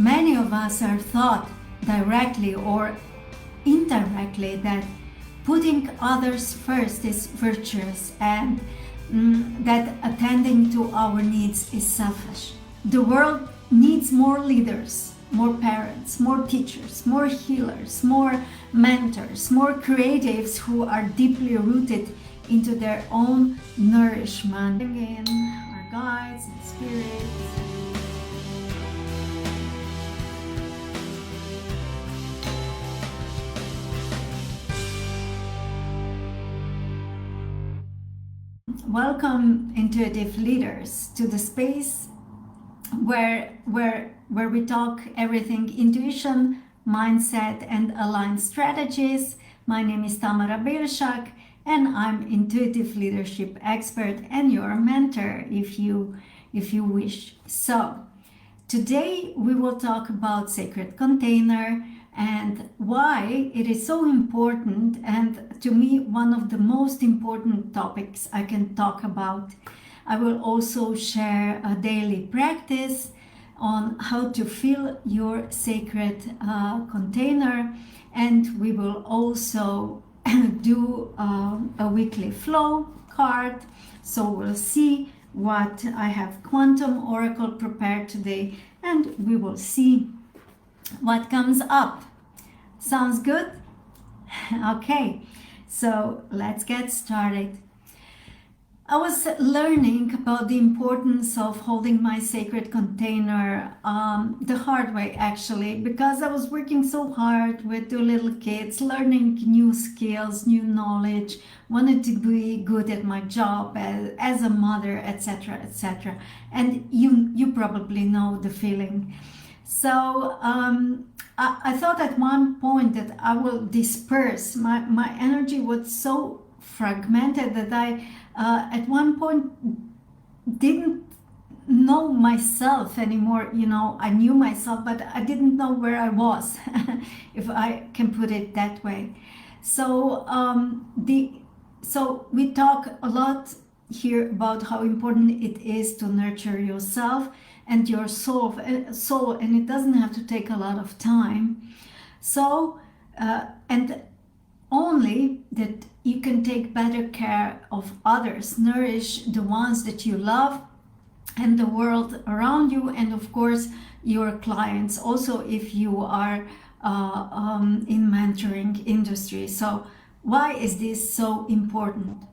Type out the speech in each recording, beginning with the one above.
Many of us are taught directly or indirectly that putting others first is virtuous and that attending to our needs is selfish. The world needs more leaders, more parents, more teachers, more healers, more mentors, more creatives who are deeply rooted into their own nourishment. Bring in our guides and spirits. Welcome, intuitive leaders, to the space where we talk everything intuition, mindset, and aligned strategies. My name is Tamara Belshak, and I'm intuitive leadership expert and your mentor if you wish. So today we will talk about sacred container and why it is so important, and to me one of the most important topics I can talk about. I will also share a daily practice on how to fill your sacred container, and we will also do a weekly flow card. So we'll see what I have quantum oracle prepared today, and we will see what comes up. Sounds good? Okay, so let's get started. I was learning about the importance of holding my sacred container the hard way, actually, because I was working so hard with two little kids, learning new skills, new knowledge, wanted to be good at my job as a mother, etc., etc. And you probably know the feeling. So I thought at one point that I will disperse. My energy was so fragmented that I at one point didn't know myself anymore. You know, I knew myself, but I didn't know where I was, if I can put it that way. So so we talk a lot here about how important it is to nurture yourself and your soul, and it doesn't have to take a lot of time. So and only that you can take better care of others, nourish the ones that you love and the world around you, and of course your clients also if you are in mentoring industry. So why is this so important?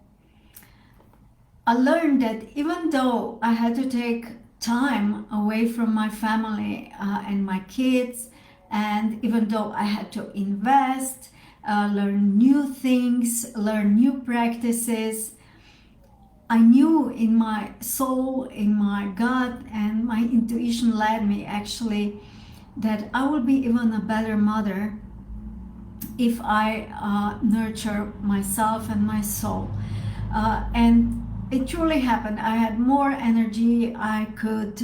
I learned that even though I had to take time away from my family and my kids, and even though I had to invest, learn new things, learn new practices, I knew in my soul, in my gut, and my intuition led me actually that I will be even a better mother if I nurture myself and my soul. And it truly happened. I had more energy. I could,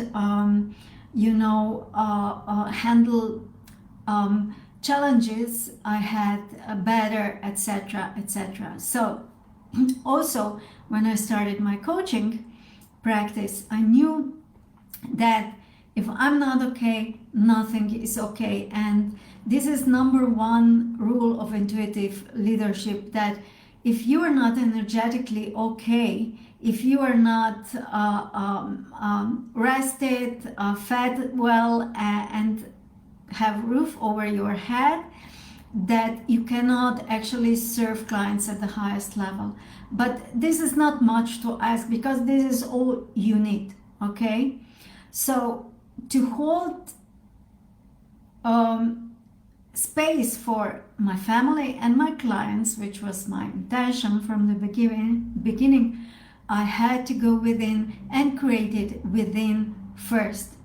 handle challenges. I had better, etc., etc. So also when I started my coaching practice, I knew that if I'm not okay, nothing is okay. And this is number one rule of intuitive leadership, that if you are not energetically okay, if you are not rested, fed well, and have roof over your head, that you cannot actually serve clients at the highest level. But this is not much to ask, because this is all you need, okay? So to hold space for my family and my clients, which was my intention from the beginning, I had to go within and create it within first.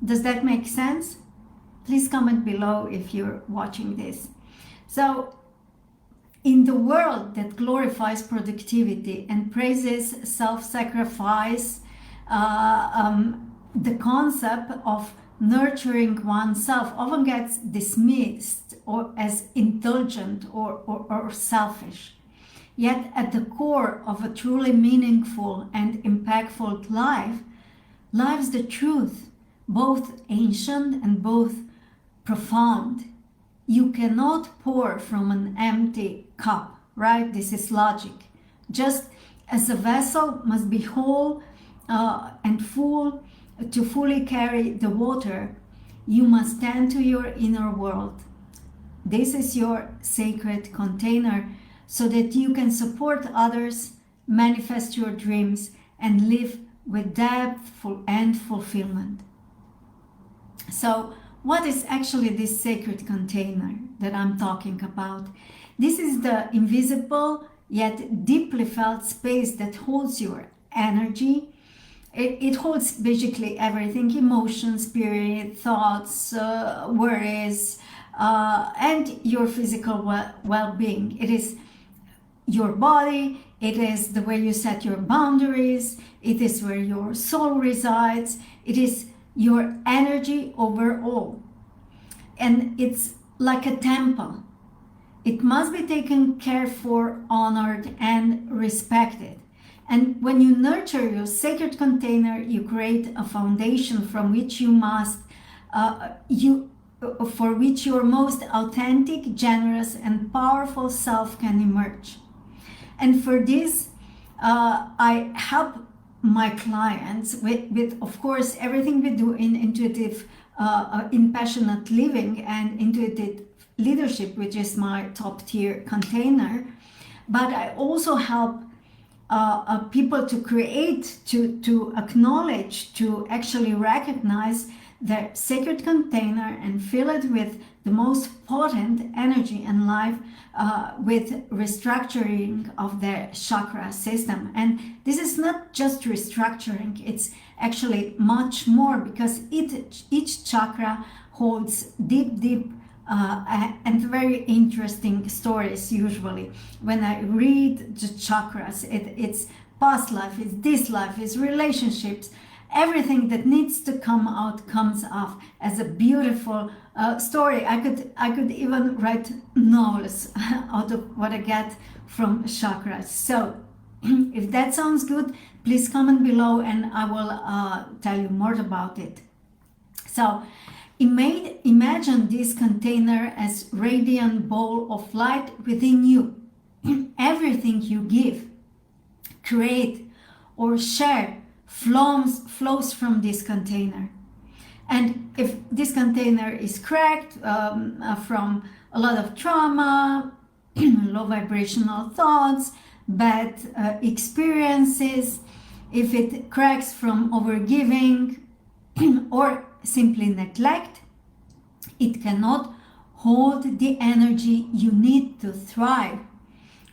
Does that make sense? Please comment below if you're watching this. So in the world that glorifies productivity and praises self-sacrifice, the concept of nurturing oneself often gets dismissed or as indulgent or selfish. Yet at the core of a truly meaningful and impactful life lies the truth both ancient and both profound. You cannot pour from an empty cup, right? This is logic. Just as a vessel must be whole and full to fully carry the water, you must tend to your inner world. This is your sacred container so that you can support others, manifest your dreams, and live with depth and fulfillment. So, what is actually this sacred container that I'm talking about? This is the invisible yet deeply felt space that holds your energy. It holds basically everything: emotions, spirit, thoughts, worries, and your physical well-being. It is your body, it is the way you set your boundaries, it is where your soul resides, it is your energy overall. And it's like a temple. It must be taken care for, honored, and respected. And when you nurture your sacred container, you create a foundation from which for which your most authentic, generous, and powerful self can emerge. And for this, I help my clients with, of course, everything we do in intuitive, in passionate living and intuitive leadership, which is my top tier container. But I also help people to create, to acknowledge, to actually recognize their sacred container and fill it with the most potent energy and life, with restructuring of their chakra system. And this is not just restructuring, it's actually much more, because each chakra holds deep and very interesting stories. Usually when I read the chakras, it's past life, it's this life, it's relationships. Everything that needs to come out comes off as a beautiful story. I could even write novels out of what I get from chakras. So if that sounds good, please comment below and I will tell you more about it. So imagine this container as radiant ball of light within you. Everything you give, create, or share flows from this container. And if this container is cracked from a lot of trauma, low vibrational thoughts, bad experiences, if it cracks from overgiving or simply neglect, it cannot hold the energy you need to thrive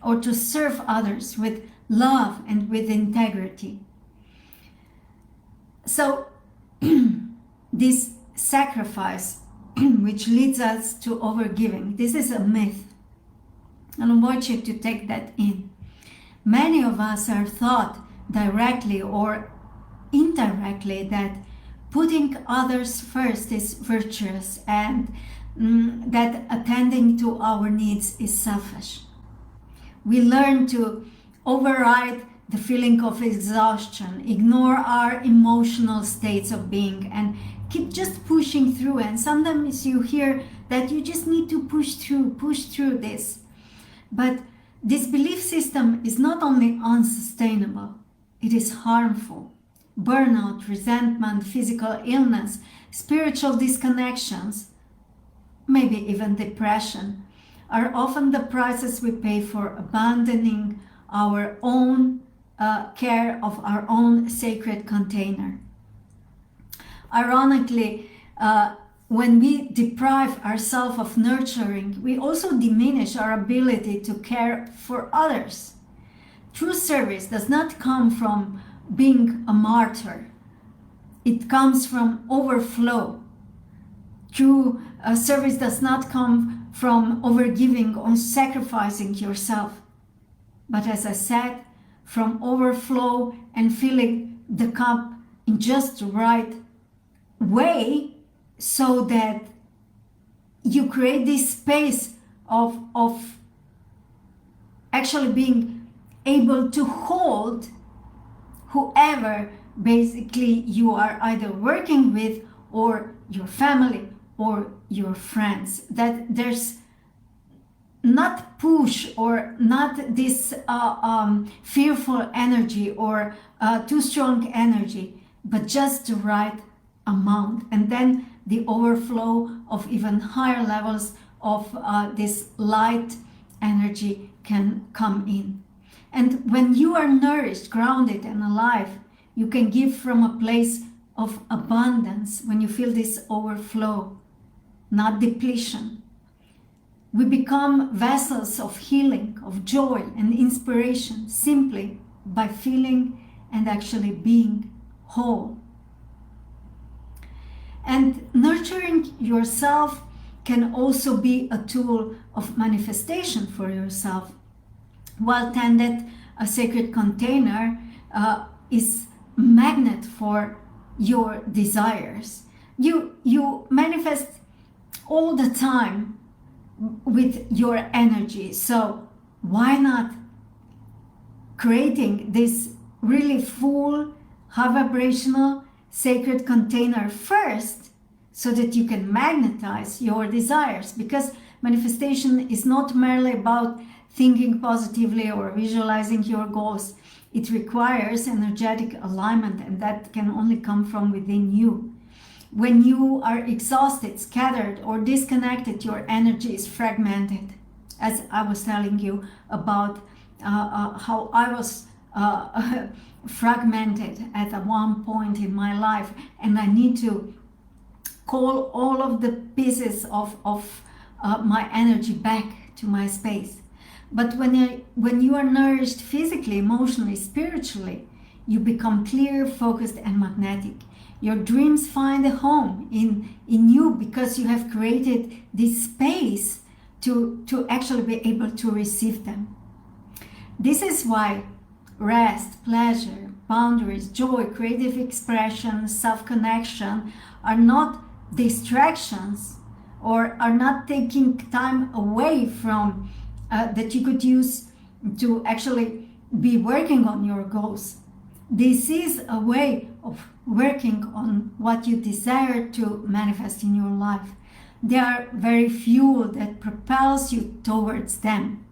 or to serve others with love and with integrity. So this sacrifice which leads us to overgiving, this is a myth, and I want you to take that in. Many of us are taught directly or indirectly that putting others first is virtuous and that attending to our needs is selfish. We learn to override the feeling of exhaustion, ignore our emotional states of being, and keep just pushing through. And sometimes you hear that you just need to push through this. But this belief system is not only unsustainable, it is harmful. Burnout, resentment, physical illness, spiritual disconnections, maybe even depression, are often the prices we pay for abandoning our own care of our own sacred container. Ironically, when we deprive ourselves of nurturing, we also diminish our ability to care for others. True service does not come from being a martyr. It comes from overflow. True service does not come from overgiving or sacrificing yourself, but as I said, from overflow and filling the cup in just the right way, so that you create this space of actually being able to hold whoever basically you are either working with or your family or your friends. That there's not push or not this fearful energy or too strong energy, but just the right amount. And then the overflow of even higher levels of this light energy can come in. And when you are nourished, grounded, and alive, you can give from a place of abundance when you feel this overflow, not depletion. We become vessels of healing, of joy, and inspiration simply by feeling and actually being whole. And nurturing yourself can also be a tool of manifestation for yourself. Well tended, a sacred container is magnet for your desires. You manifest all the time with your energy. So why not creating this really full, high vibrational, sacred container first, so that you can magnetize your desires? Because manifestation is not merely about thinking positively or visualizing your goals. It requires energetic alignment, and that can only come from within you. When you are exhausted, scattered, or disconnected, your energy is fragmented. As I was telling you about how I was fragmented at one point in my life, and I need to call all of the pieces of my energy back to my space. But when you are nourished physically, emotionally, spiritually, you become clear, focused, and magnetic. Your dreams find a home in you because you have created this space to actually be able to receive them. This is why rest, pleasure, boundaries, joy, creative expression, self-connection are not distractions, or are not taking time away from that you could use to actually be working on your goals. This is a way of working on what you desire to manifest in your life. They are very fuel that propels you towards them.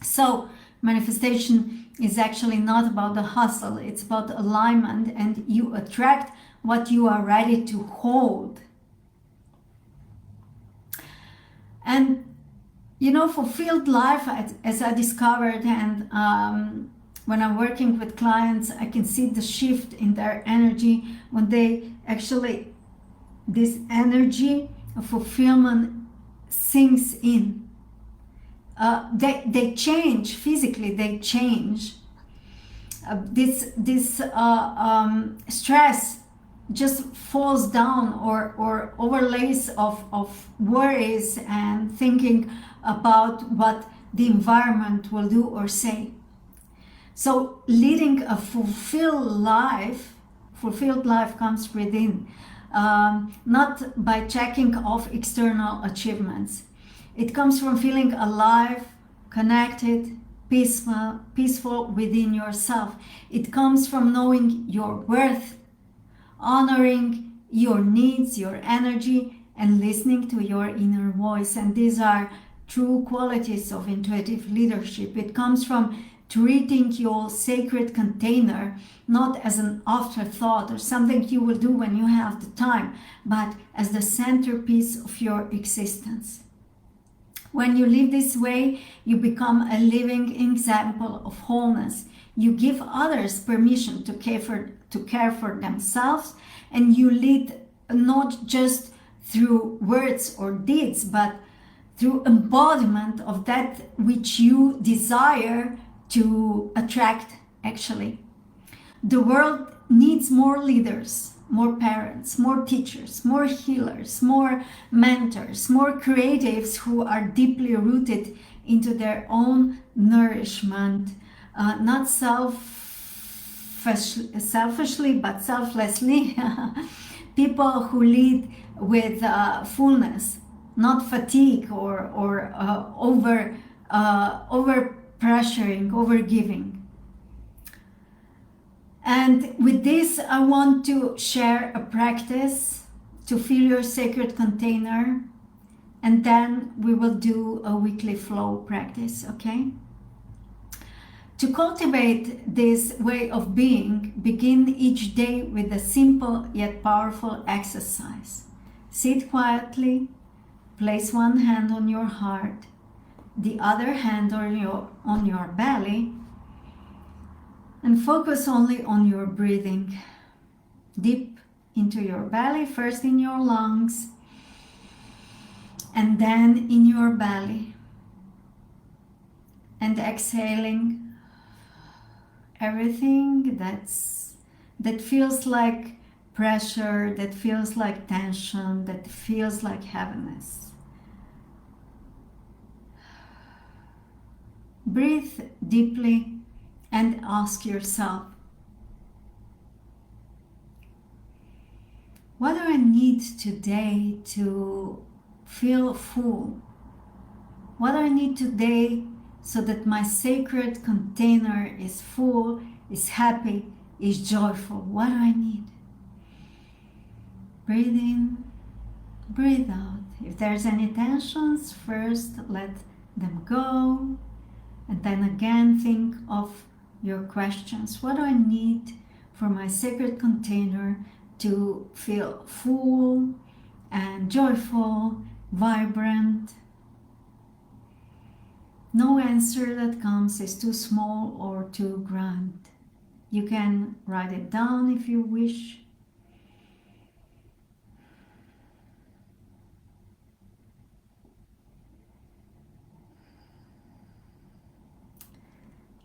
So manifestation is actually not about the hustle, it's about alignment, and you attract what you are ready to hold. And you know, fulfilled life, as I discovered, and when I'm working with clients, I can see the shift in their energy when they actually, this energy of fulfillment sinks in. They change physically, they change. This stress just falls down, or overlays of worries and thinking about what the environment will do or say. So leading a fulfilled life comes within, not by checking off external achievements. It comes from feeling alive, connected, peaceful within yourself. It comes from knowing your worth, honoring your needs, your energy, and listening to your inner voice. And these are true qualities of intuitive leadership. It comes from treating your sacred container not as an afterthought or something you will do when you have the time, but as the centerpiece of your existence. When you live this way, you become a living example of wholeness. You give others permission to care for themselves, and you lead not just through words or deeds, but through embodiment of that which you desire to attract, actually. The world needs more leaders, more parents, more teachers, more healers, more mentors, more creatives who are deeply rooted into their own nourishment, not selfishly, but selflessly. People who lead with fullness, not fatigue or over pressuring, over giving. And with this, I want to share a practice to fill your sacred container, and then we will do a weekly flow practice, okay? To cultivate this way of being, begin each day with a simple yet powerful exercise. Sit quietly, place one hand on your heart, the other hand on your belly, and focus only on your breathing. Deep into your belly, first in your lungs, and then in your belly. And exhaling everything that feels like pressure, that feels like tension, that feels like heaviness. Breathe deeply and ask yourself, what do I need today to feel full? What do I need today so that my sacred container is full, is happy, is joyful? What do I need? Breathe in, breathe out. If there's any tensions, first let them go, and then again think of your questions. What do I need for my sacred container to feel full and joyful, vibrant? No answer that comes is too small or too grand. You can write it down if you wish.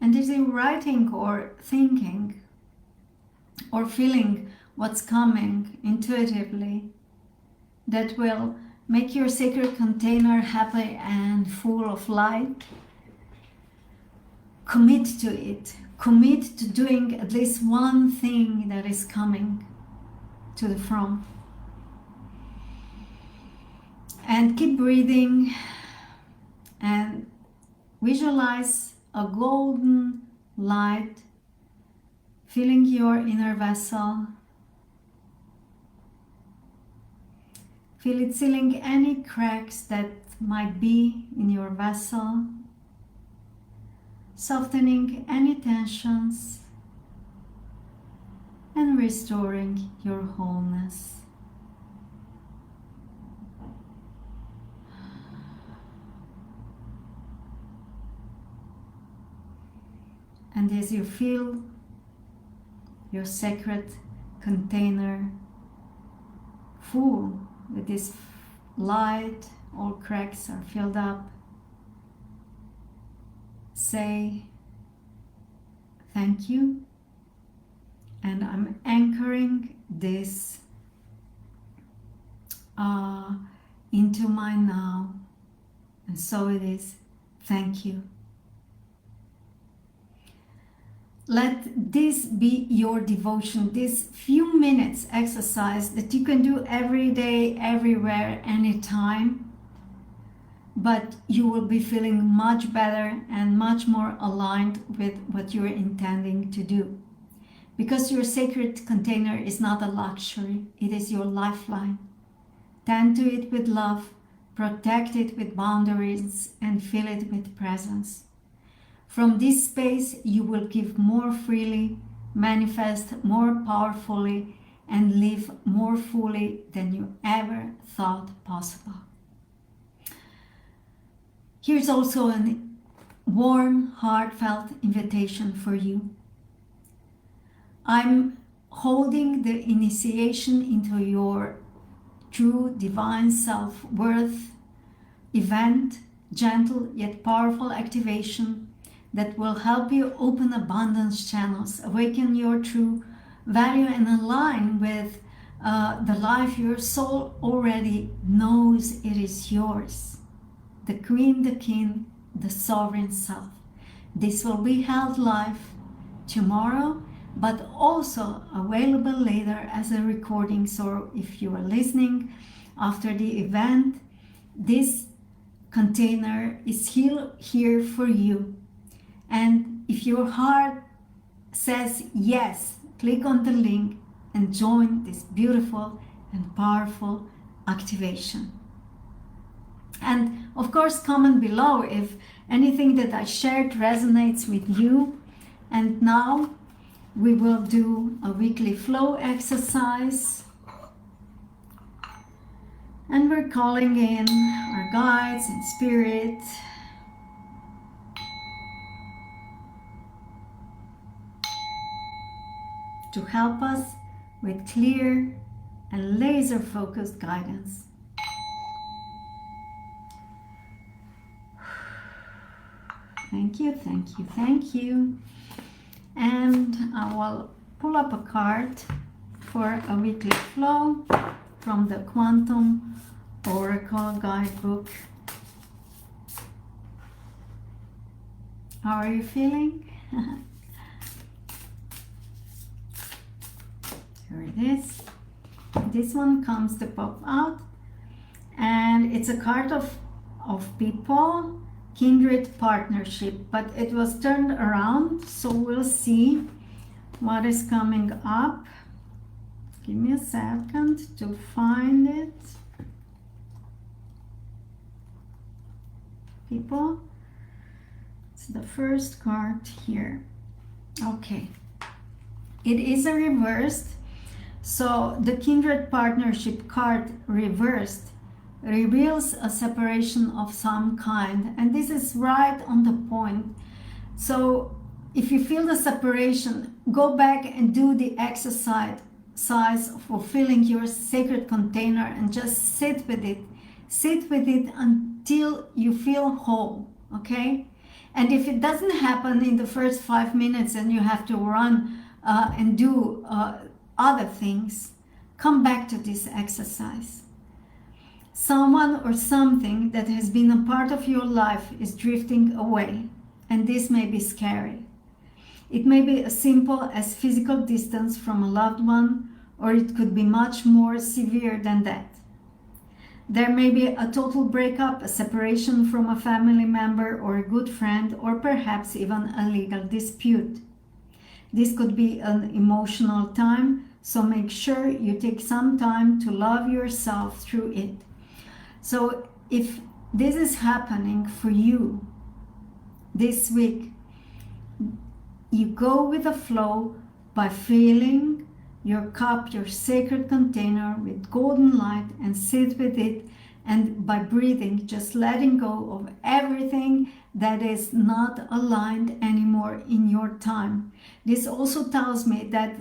And is it writing or thinking or feeling what's coming intuitively that will make your sacred container happy and full of light? Commit to it. Commit to doing at least one thing that is coming to the front. And keep breathing and visualize a golden light filling your inner vessel. Feel it sealing any cracks that might be in your vessel, softening any tensions, and restoring your wholeness. And as you feel your sacred container full with this light, all cracks are filled up, say thank you, and I'm anchoring this into my now, and so it is. Thank you. Let this be your devotion, this few minutes exercise that you can do every day, everywhere, anytime. But you will be feeling much better and much more aligned with what you're intending to do. Because your sacred container is not a luxury, it is your lifeline. Tend to it with love, protect it with boundaries, and fill it with presence. From this space, you will give more freely, manifest more powerfully, and live more fully than you ever thought possible. Here's also a warm, heartfelt invitation for you. I'm holding the initiation into your true divine self-worth event, gentle yet powerful activation that will help you open abundance channels, awaken your true value, and align with the life your soul already knows it is yours. The Queen, the King, the Sovereign Self. This will be held live tomorrow, but also available later as a recording. So if you are listening after the event, this container is here for you. And if your heart says yes click on the link and join this beautiful and powerful activation. And of course, comment below if anything that I shared resonates with you. And now we will do a weekly flow exercise. And we're calling in our guides and spirit to help us with clear and laser focused guidance. Thank you, thank you, thank you. And I will pull up a card for a weekly flow from the Quantum Oracle Guidebook. How are you feeling? Here it is. This one comes to pop out, and it's a card of people, kindred partnership, but it was turned around, so we'll see what is coming up. Give me a second to find it. People, it's the first card here. Okay, it is a reversed. So the kindred partnership card reversed reveals a separation of some kind, and this is right on the point. So if you feel the separation, go back and do the exercise of fulfilling your sacred container and just sit with it until you feel whole. Okay, and if it doesn't happen in the first 5 minutes and you have to run and do other things, come back to this exercise. Someone or something that has been a part of your life is drifting away, and this may be scary. It may be as simple as physical distance from a loved one, or it could be much more severe than that. There may be a total breakup, a separation from a family member or a good friend, or perhaps even a legal dispute. This could be an emotional time, so make sure you take some time to love yourself through it. So if this is happening for you this week, you go with the flow by filling your cup, your sacred container, with golden light and sit with it, and by breathing, just letting go of everything that is not aligned anymore in your time. This also tells me that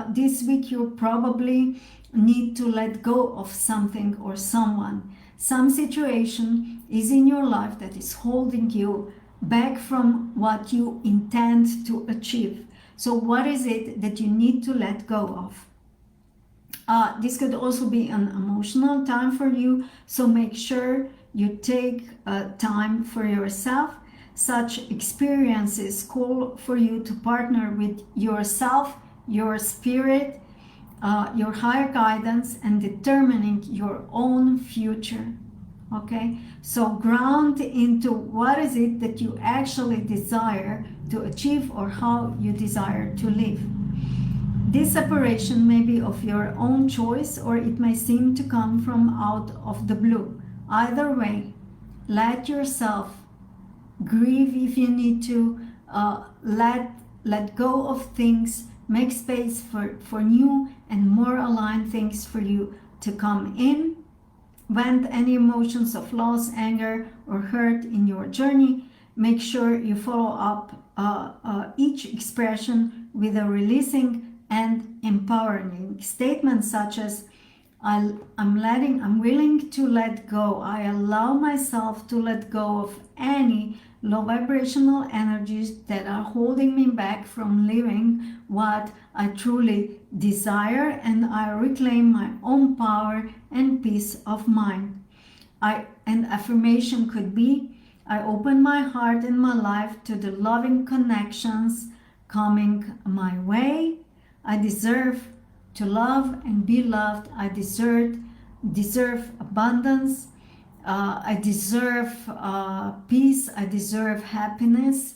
this week you probably need to let go of something or someone. Some situation is in your life that is holding you back from what you intend to achieve. So what is it that you need to let go of? This could also be an emotional time for you, so make sure you take time for yourself. Such experiences call for you to partner with yourself, your spirit, your higher guidance, and determining your own future. Okay, so ground into what is it that you actually desire to achieve or how you desire to live. This separation may be of your own choice, or it may seem to come from out of the blue. Either way, let yourself grieve if you need to, let go of things, make space for new and more aligned things for you to come in. Vent any emotions of loss, anger, or hurt in your journey. Make sure you follow up each expression with a releasing and empowering statement, such as I'm willing to let go. I allow myself to let go of any low vibrational energies that are holding me back from living what I truly desire, and I reclaim my own power and peace of mind. An affirmation could be, I open my heart and my life to the loving connections coming my way. I deserve to love and be loved. I deserve abundance. I deserve peace. I deserve happiness.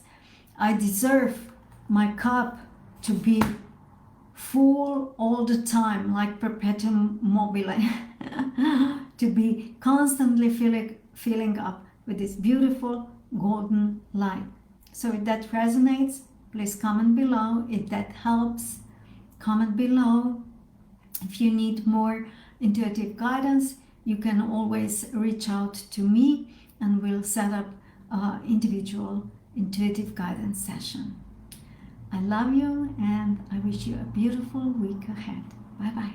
I deserve my cup to be full all the time, like perpetuum mobile, to be constantly filling up with this beautiful golden light. So if that resonates, please comment below. If that helps, comment below. If you need more intuitive guidance, you can always reach out to me and we'll set up an individual intuitive guidance session. I love you and I wish you a beautiful week ahead. Bye bye.